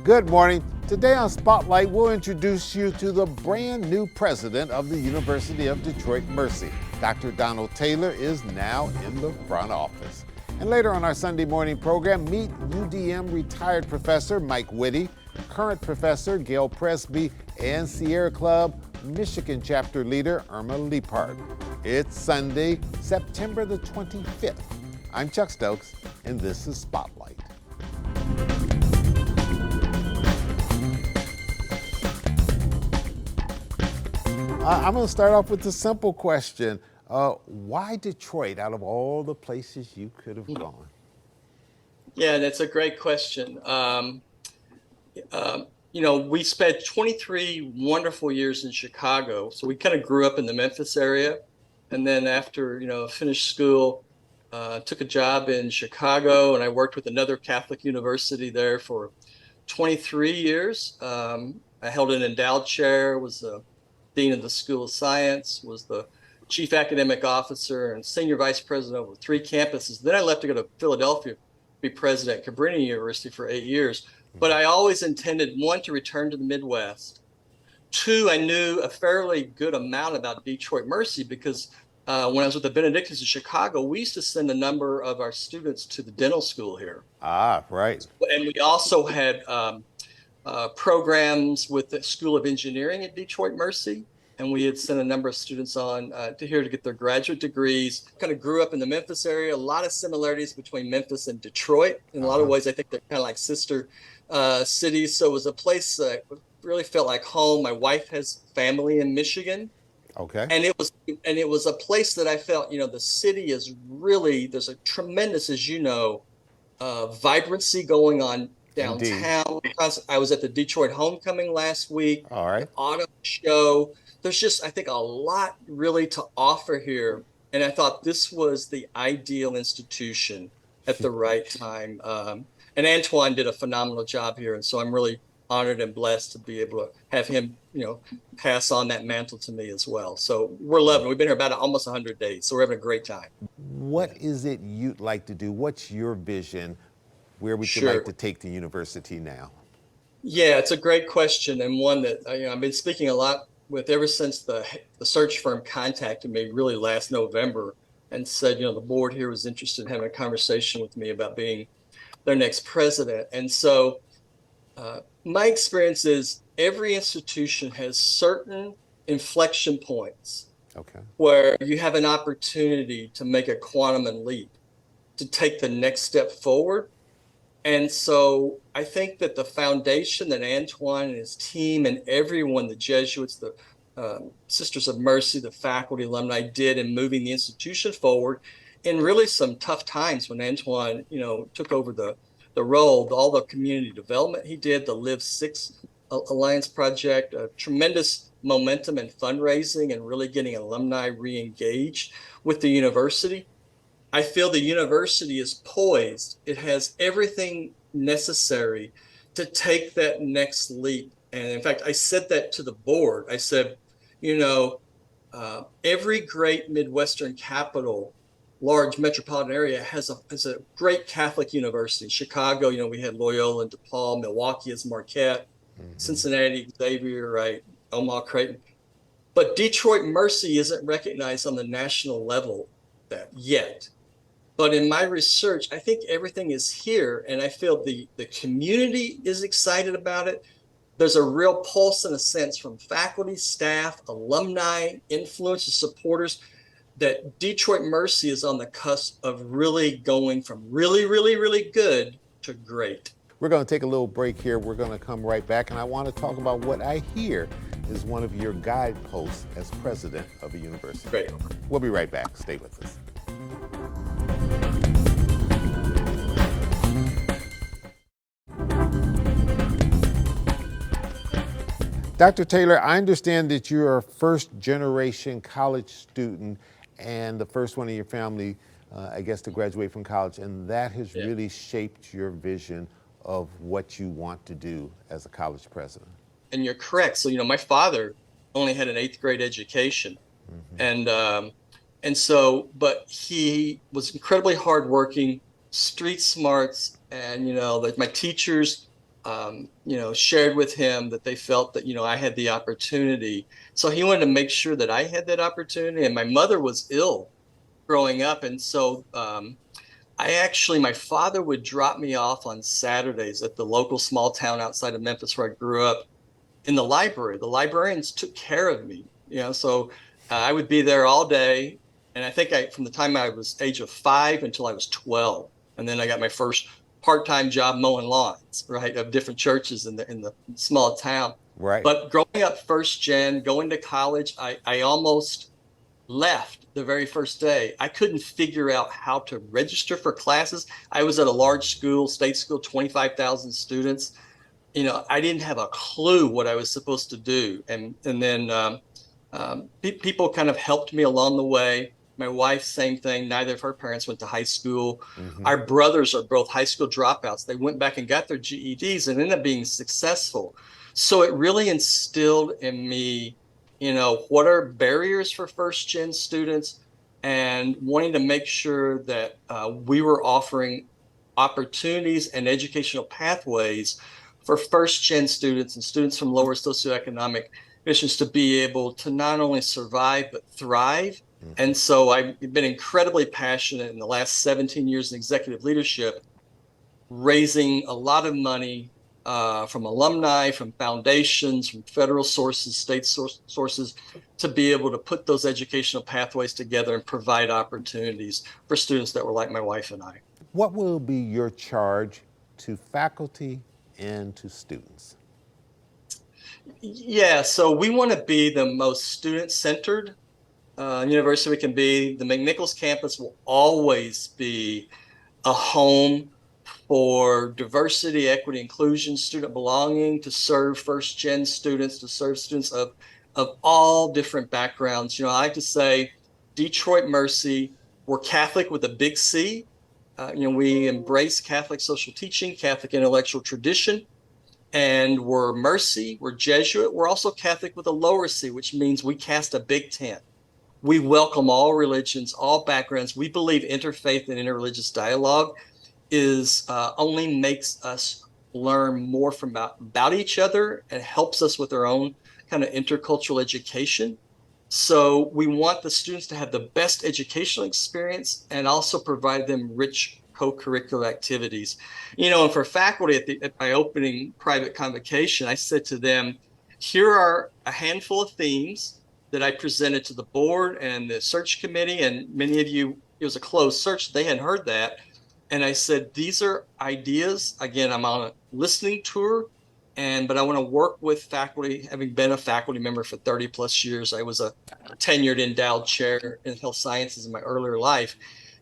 Good morning. Today on Spotlight, we'll introduce you to the brand new president of the University of Detroit Mercy. Dr. Donald Taylor is now in the front office. And later on our Sunday morning program, meet UDM retired professor Mike Whitty, current professor Gail Presby, and Sierra Club Michigan chapter leader Irma Liepard. It's Sunday, September the 25th. I'm Chuck Stokes, and this is Spotlight. I'm going to start off with a simple question. Why Detroit out of all the places you could have gone? Yeah, that's a great question. We spent 23 wonderful years in Chicago. So we kind of grew up in the Memphis area. And then after, finished school, took a job in Chicago, and I worked with another Catholic university there for 23 years. I held an endowed chair, was the dean of the School of Science, was the chief academic officer and senior vice president over 3 campuses. Then I left to go to Philadelphia, be president at Cabrini University for 8 years. But I always intended, 1, to return to the Midwest. 2, I knew a fairly good amount about Detroit Mercy because when I was with the Benedictines in Chicago, we used to send a number of our students to the dental school here. Ah, right. And we also had programs with the School of Engineering at Detroit Mercy. And we had sent a number of students on to here to get their graduate degrees. Kind of grew up in the Memphis area, a lot of similarities between Memphis and Detroit. In a lot of ways, I think they're kind of like sister cities. So it was a place that really felt like home. My wife has family in Michigan. Okay. And it was a place that I felt, the city is really, there's a tremendous, as you know, vibrancy going on downtown. Because I was at the Detroit Homecoming last week. All right. The auto show. There's just, I think, a lot really to offer here. And I thought this was the ideal institution at the right time. And Antoine did a phenomenal job here. And so I'm really honored and blessed to be able to have him, pass on that mantle to me as well. So we're loving it. We've been here about almost 100 days. So we're having a great time. What is it you'd like to do? What's your vision? Where would you like to take the university now? Yeah, it's a great question, and one that I've been speaking a lot with ever since the search firm contacted me really last November and said, the board here was interested in having a conversation with me about being their next president. And so my experience is every institution has certain inflection points where you have an opportunity to make a quantum leap, to take the next step forward. And so I think that the foundation that Antoine and his team and everyone, the Jesuits, the Sisters of Mercy, the faculty, alumni, did in moving the institution forward in really some tough times when Antoine, took over the role, all the community development he did, the Live 6 Alliance project, tremendous momentum and fundraising and really getting alumni re-engaged with the university. I feel the university is poised. It has everything necessary to take that next leap. And in fact, I said that to the board. I said, every great Midwestern capital, large metropolitan area has a great Catholic university. Chicago, we had Loyola and DePaul. Milwaukee is Marquette. Cincinnati, Xavier, right? Omaha, Creighton. But Detroit Mercy isn't recognized on the national level yet. But in my research, I think everything is here, and I feel the community is excited about it. There's a real pulse, in a sense, from faculty, staff, alumni, influencers, supporters, that Detroit Mercy is on the cusp of really going from really, really, really good to great. We're going to take a little break here. We're going to come right back, and I want to talk about what I hear is one of your guideposts as president of a university. Great. We'll be right back. Stay with us. Dr. Taylor, I understand that you're a first-generation college student and the first one in your family, to graduate from college, and that has really shaped your vision of what you want to do as a college president. And you're correct. So, my father only had an 8th grade education, but he was incredibly hardworking, street smarts, and my teachers shared with him that they felt that, I had the opportunity. So he wanted to make sure that I had that opportunity. And my mother was ill growing up. And so my father would drop me off on Saturdays at the local small town outside of Memphis where I grew up in the library. The librarians took care of me, so I would be there all day. And I think from the time I was age of 5 until I was 12. And then I got my first part-time job mowing lawns, right, of different churches in the small town. Right. But growing up first gen, going to college, I almost left the very first day. I couldn't figure out how to register for classes. I was at a large school, state school, 25,000 students. I didn't have a clue what I was supposed to do. And then people kind of helped me along the way. My wife, same thing. Neither of her parents went to high school. Mm-hmm. Our brothers are both high school dropouts. They went back and got their GEDs and ended up being successful. So it really instilled in me, what are barriers for first gen students, and wanting to make sure that we were offering opportunities and educational pathways for first gen students and students from lower socioeconomic conditions to be able to not only survive but thrive. Mm-hmm. And so I've been incredibly passionate in the last 17 years in executive leadership, raising a lot of money from alumni, from foundations, from federal sources, state sources, to be able to put those educational pathways together and provide opportunities for students that were like my wife and I. What will be your charge to faculty and to students? Yeah, so we want to be the most student-centered university we can be. The McNichols campus will always be a home for diversity, equity, inclusion, student belonging, to serve first-gen students, to serve students of all different backgrounds. I like to say Detroit Mercy, we're Catholic with a big C. We embrace Catholic social teaching, Catholic intellectual tradition, and we're Mercy, we're Jesuit. We're also Catholic with a lower C, which means we cast a big tent. We welcome all religions, all backgrounds. We believe interfaith and interreligious dialogue only makes us learn more about each other and helps us with our own kind of intercultural education. So we want the students to have the best educational experience and also provide them rich co-curricular activities. And for faculty at my opening private convocation, I said to them, here are a handful of themes that I presented to the board and the search committee, and many of you, it was a closed search, they hadn't heard that. And I said, these are ideas. Again, I'm on a listening tour, but I want to work with faculty. Having been a faculty member for 30 plus years, I was a tenured endowed chair in health sciences in my earlier life.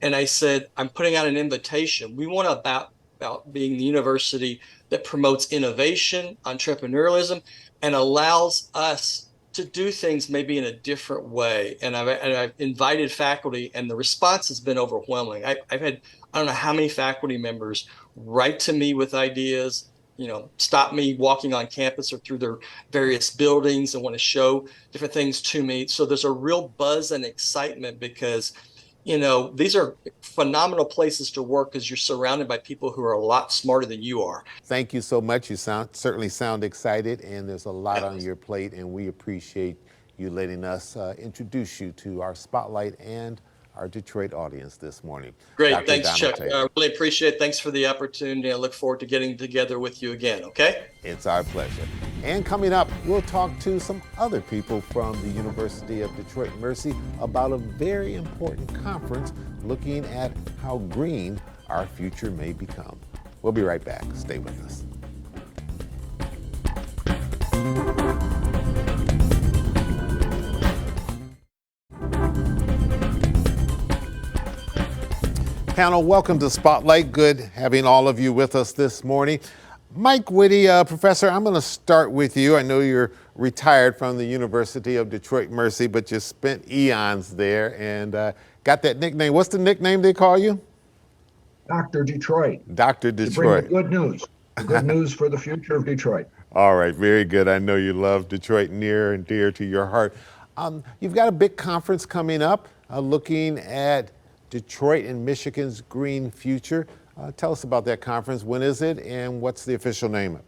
And I said, I'm putting out an invitation. We want about being the university that promotes innovation, entrepreneurialism, and allows us to do things maybe in a different way. And I've invited faculty, and the response has been overwhelming. I've had, I don't know how many faculty members write to me with ideas, stop me walking on campus or through their various buildings and want to show different things to me. So there's a real buzz and excitement because, these are phenomenal places to work because you're surrounded by people who are a lot smarter than you are. Thank you so much. You certainly sound excited, and there's a lot on your plate, and we appreciate you letting us introduce you to our spotlight and our Detroit audience this morning. Great. Dr. Thanks, Donald Chuck. Taylor. I really appreciate it. Thanks for the opportunity. I look forward to getting together with you again, okay? It's our pleasure. And coming up, we'll talk to some other people from the University of Detroit Mercy about a very important conference looking at how green our future may become. We'll be right back. Stay with us. Panel, welcome to Spotlight. Good having all of you with us this morning. Mike Whitty, Professor, I'm going to start with you. I know you're retired from the University of Detroit Mercy, but you spent eons there and got that nickname. What's the nickname they call you? Dr. Detroit. Dr. Detroit. To bring the good news. The good news for the future of Detroit. All right, very good. I know you love Detroit, near and dear to your heart. You've got a big conference coming up looking at Detroit and Michigan's green future. Tell us about that conference. When is it, and what's the official name of it?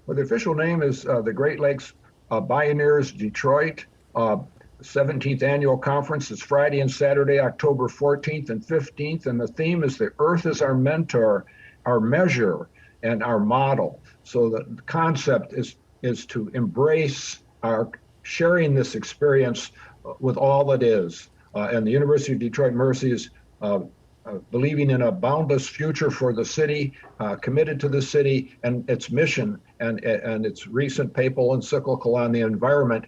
Well, the official name is the Great Lakes Bioneers Detroit 17th Annual Conference. It's Friday and Saturday, October 14th and 15th, and the theme is the Earth is our mentor, our measure, and our model. So the concept is to embrace our sharing this experience with all that is. And the University of Detroit Mercy is believing in a boundless future for the city, committed to the city and its mission and its recent papal encyclical on the environment.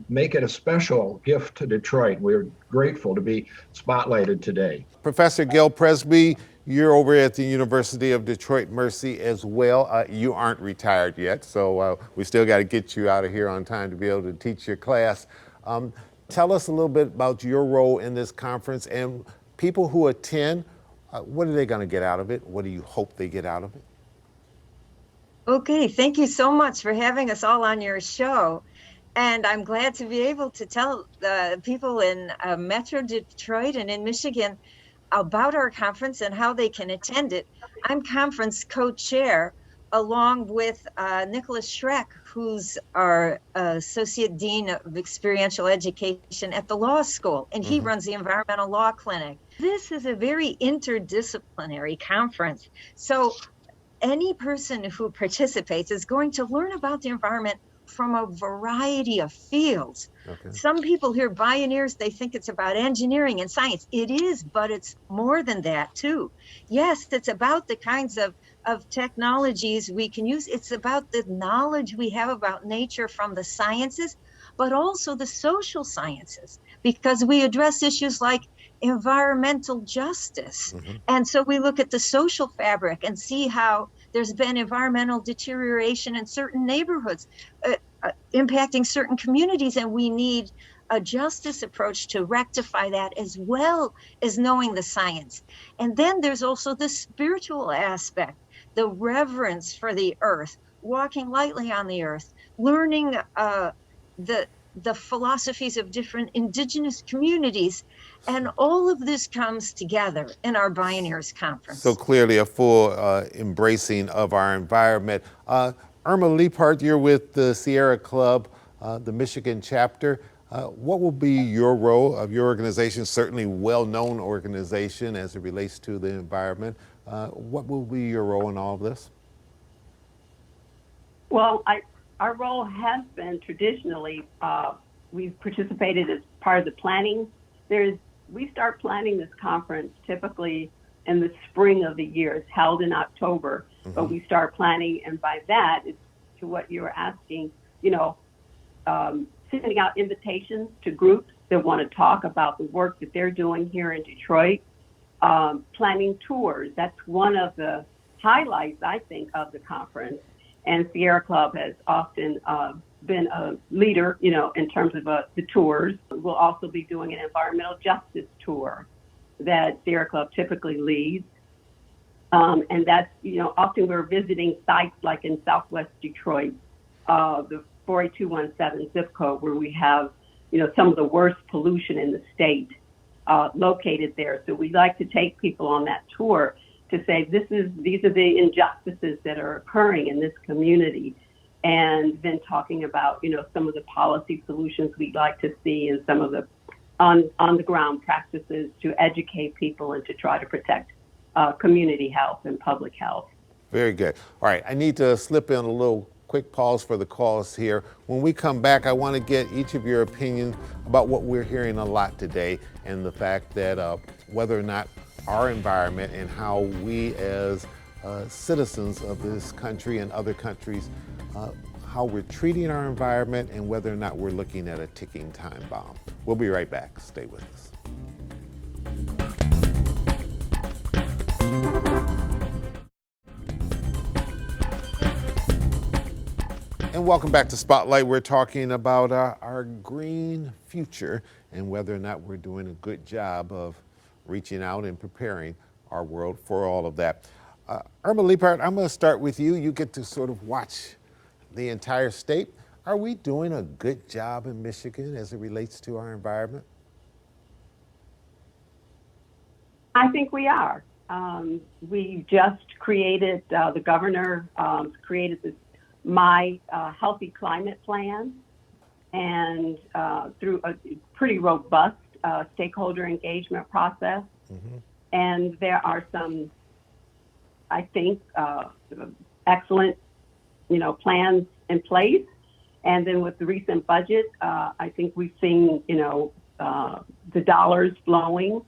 Make it a special gift to Detroit. We're grateful to be spotlighted today. Professor Gil Presby, you're over at the University of Detroit Mercy as well. You aren't retired yet, so we still got to get you out of here on time to be able to teach your class. Tell us a little bit about your role in this conference, and people who attend, what are they going to get out of it? What do you hope they get out of it? Okay, thank you so much for having us all on your show. And I'm glad to be able to tell the people in Metro Detroit and in Michigan about our conference and how they can attend it. I'm conference co-chair along with Nicholas Schreck, who's our Associate Dean of Experiential Education at the law school, and he runs the Environmental Law Clinic. This is a very interdisciplinary conference. So any person who participates is going to learn about the environment from a variety of fields. Okay. Some people hear pioneers, they think it's about engineering and science. It is, but it's more than that too. Yes, it's about the kinds of technologies we can use. It's about the knowledge we have about nature from the sciences, but also the social sciences, because we address issues like environmental justice. And so we look at the social fabric and see how there's been environmental deterioration in certain neighborhoods, impacting certain communities, and we need a justice approach to rectify that, as well as knowing the science. And then there's also the spiritual aspect, the reverence for the earth, walking lightly on the earth, learning the philosophies of different indigenous communities. And all of this comes together in our Pioneers Conference. So clearly a full embracing of our environment. Irma Liepert, you're with the Sierra Club, the Michigan chapter. What will be your role of your organization, certainly well-known organization as it relates to the environment? What will be your role in all of this? Well, our role has been traditionally, we've participated as part of the planning. We start planning this conference typically in the spring of the year. It's held in October, but we start planning, and by that, it's to what you were asking, sending out invitations to groups that want to talk about the work that they're doing here in Detroit, planning tours. That's one of the highlights, I think, of the conference. And Sierra Club has often been a leader, in terms of the tours. We'll also be doing an environmental justice tour that Sierra Club typically leads. And that's, often we're visiting sites like in Southwest Detroit, the 48217 zip code, where we have, some of the worst pollution in the state located there. So we like to take people on that tour to say, these are the injustices that are occurring in this community. And then talking about, some of the policy solutions we'd like to see and some of the on the ground practices to educate people and to try to protect community health and public health. Very good. All right, I need to slip in a little quick pause for the calls here. When we come back, I want to get each of your opinions about what we're hearing a lot today, and the fact that whether or not our environment and how we as citizens of this country and other countries, how we're treating our environment, and whether or not we're looking at a ticking time bomb. We'll be right back. Stay with us. And welcome back to Spotlight. We're talking about our green future and whether or not we're doing a good job of reaching out and preparing our world for all of that. Irma Liepert, I'm going to start with you. You get to sort of watch the entire state. Are we doing a good job in Michigan as it relates to our environment? I think we are. We just created, the governor created this my Healthy Climate Plan, and through a pretty robust stakeholder engagement process. Mm-hmm. And there are some, I think, excellent, plans in place. And then with the recent budget, I think we've seen, the dollars flowing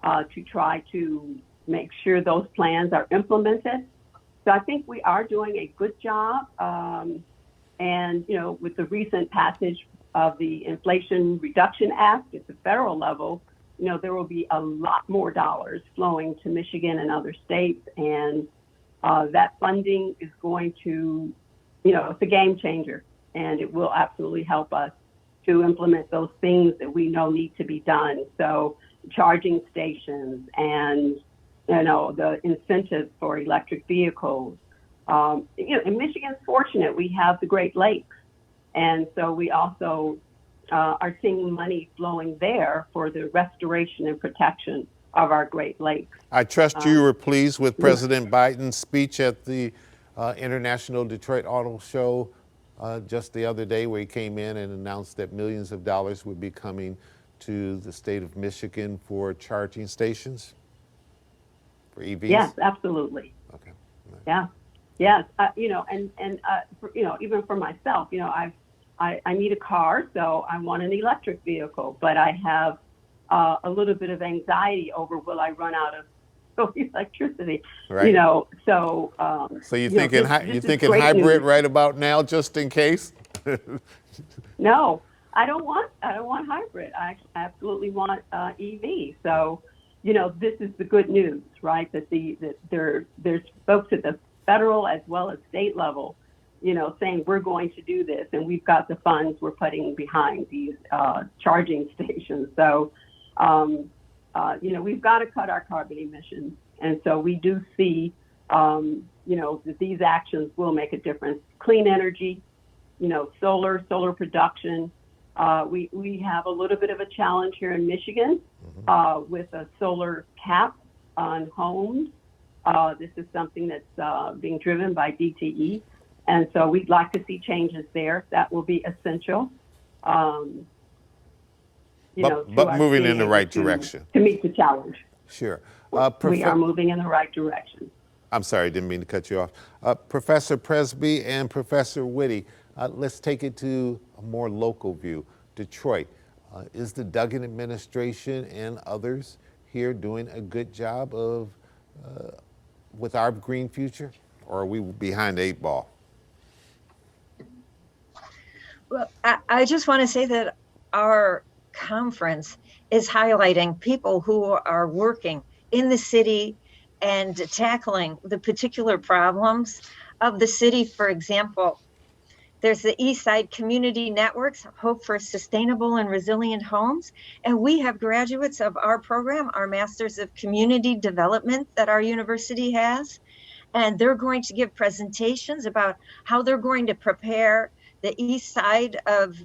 to try to make sure those plans are implemented. So I think we are doing a good job. And, with the recent passage of the Inflation Reduction Act at the federal level, there will be a lot more dollars flowing to Michigan and other states. And that funding is going to, it's a game changer, and it will absolutely help us to implement those things that we know need to be done. So charging stations and, the incentives for electric vehicles. And Michigan's fortunate, we have the Great Lakes. And so we also are seeing money flowing there for the restoration and protection of our Great Lakes. I trust you were pleased with President Biden's speech at the International Detroit Auto Show just the other day, where he came in and announced that millions of dollars would be coming to the state of Michigan for charging stations for EVs? Yes, absolutely. Okay. Right. Yeah. Yes. Even for myself, I need a car, so I want an electric vehicle, but I have a little bit of anxiety over, will I run out of electricity? Right. So you're thinking this you're thinking great hybrid news. right about now, just in case? No, I don't want hybrid. I absolutely want EV. So, this is the good news, right? That there's folks at the federal as well as state level, saying we're going to do this, and we've got the funds we're putting behind these charging stations. So, we've got to cut our carbon emissions, and so we do see, that these actions will make a difference. Clean energy, solar production. We have a little bit of a challenge here in Michigan with a solar cap on homes. This is something that's being driven by DTE. And so we'd like to see changes there. That will be essential. But moving in the right direction. To meet the challenge. Sure. We are moving in the right direction. I'm sorry, didn't mean to cut you off. Professor Presby and Professor Whitty, let's take it to a more local view. Detroit, is the Duggan administration and others here doing a good job of with our green future, or are we behind the 8 ball? Well, I just want to say that our conference is highlighting people who are working in the city and tackling the particular problems of the city. For example, there's the East Side Community Networks, Hope for Sustainable and Resilient Homes. And we have graduates of our program, our Masters of Community Development that our university has. And they're going to give presentations about how they're going to prepare the east side of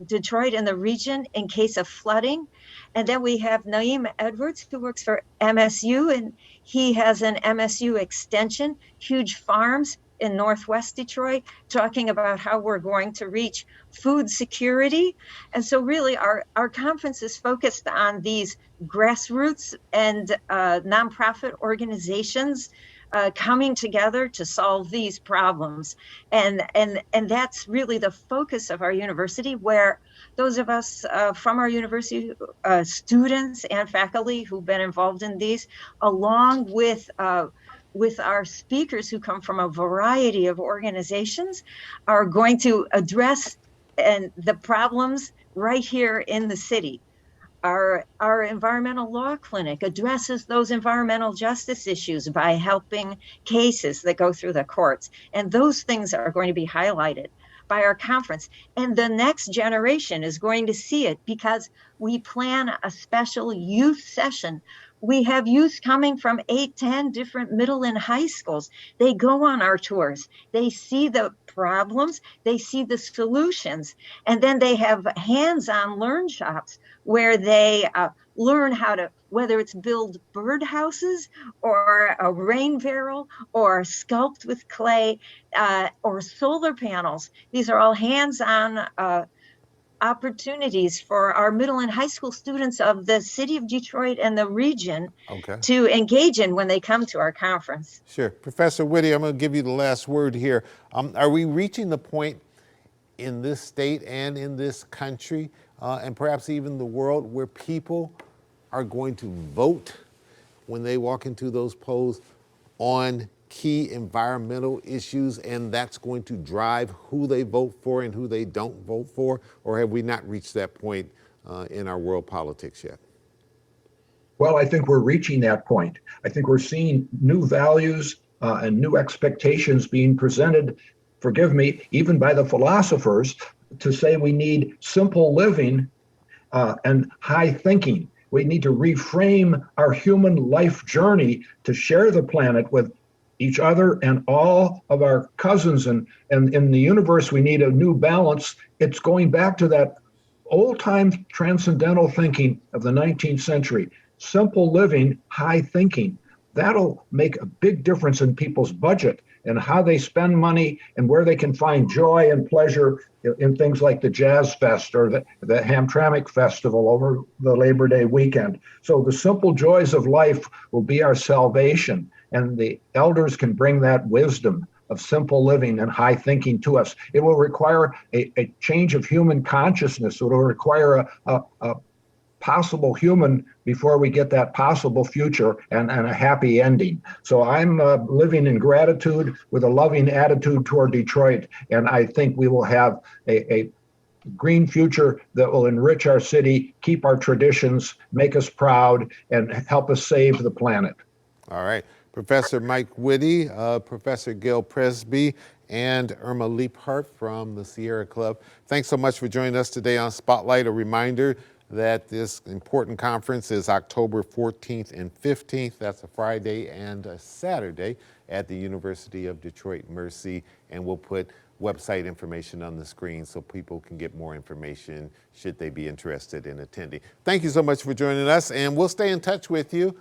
Detroit and the region in case of flooding. And then we have Naeem Edwards, who works for MSU, and he has an MSU extension, Huge Farms in Northwest Detroit, talking about how we're going to reach food security. And so really our conference is focused on these grassroots and nonprofit organizations coming together to solve these problems. And that's really the focus of our university, where those of us from our university, students and faculty who've been involved in these, along with our speakers who come from a variety of organizations, are going to address the problems right here in the city. Our environmental law clinic addresses those environmental justice issues by helping cases that go through the courts. And those things are going to be highlighted by our conference. And the next generation is going to see it because we plan a special youth session. We have youth coming from 8-10 different middle and high schools. They go on our tours. They see the problems. They see the solutions. And then they have hands-on learn shops where they learn how to, whether it's build birdhouses or a rain barrel or sculpt with clay or solar panels. These are all hands-on opportunities for our middle and high school students of the city of Detroit and the region to engage in when they come to our conference. Sure. Professor Whitty, I'm going to give you the last word here. Are we reaching the point in this state and in this country, and perhaps even the world, where people are going to vote when they walk into those polls on key environmental issues, and that's going to drive who they vote for and who they don't vote for? Or have we not reached that point in our world politics yet? Well, I think we're reaching that point. I think we're seeing new values and new expectations being presented, forgive me, even by the philosophers, to say we need simple living and high thinking. We need to reframe our human life journey to share the planet with each other and all of our cousins. And in the universe, we need a new balance. It's going back to that old-time transcendental thinking of the 19th century. Simple living, high thinking. That'll make a big difference in people's budget and how they spend money and where they can find joy and pleasure in things like the Jazz Fest or the Hamtramck Festival over the Labor Day weekend. So the simple joys of life will be our salvation, and the elders can bring that wisdom of simple living and high thinking to us. It will require a change of human consciousness. It will require a possible human before we get that possible future and a happy ending. So I'm living in gratitude with a loving attitude toward Detroit, and I think we will have a green future that will enrich our city, keep our traditions, make us proud, and help us save the planet. All right. Professor Mike Whitty, Professor Gail Presby, and Irma Leiphart from the Sierra Club. Thanks so much for joining us today on Spotlight. A reminder that this important conference is October 14th and 15th. That's a Friday and a Saturday at the University of Detroit Mercy, and we'll put website information on the screen so people can get more information should they be interested in attending. Thank you so much for joining us, and we'll stay in touch with you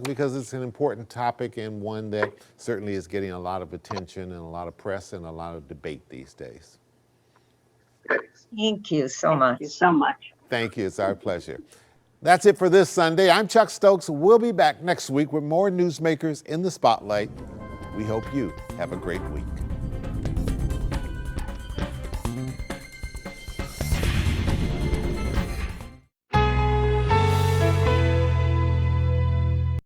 because it's an important topic and one that certainly is getting a lot of attention and a lot of press and a lot of debate these days. Thank you so much. Thank you so much. Thank you. It's our pleasure. That's it for this Sunday. I'm Chuck Stokes. We'll be back next week with more newsmakers in the spotlight. We hope you have a great week.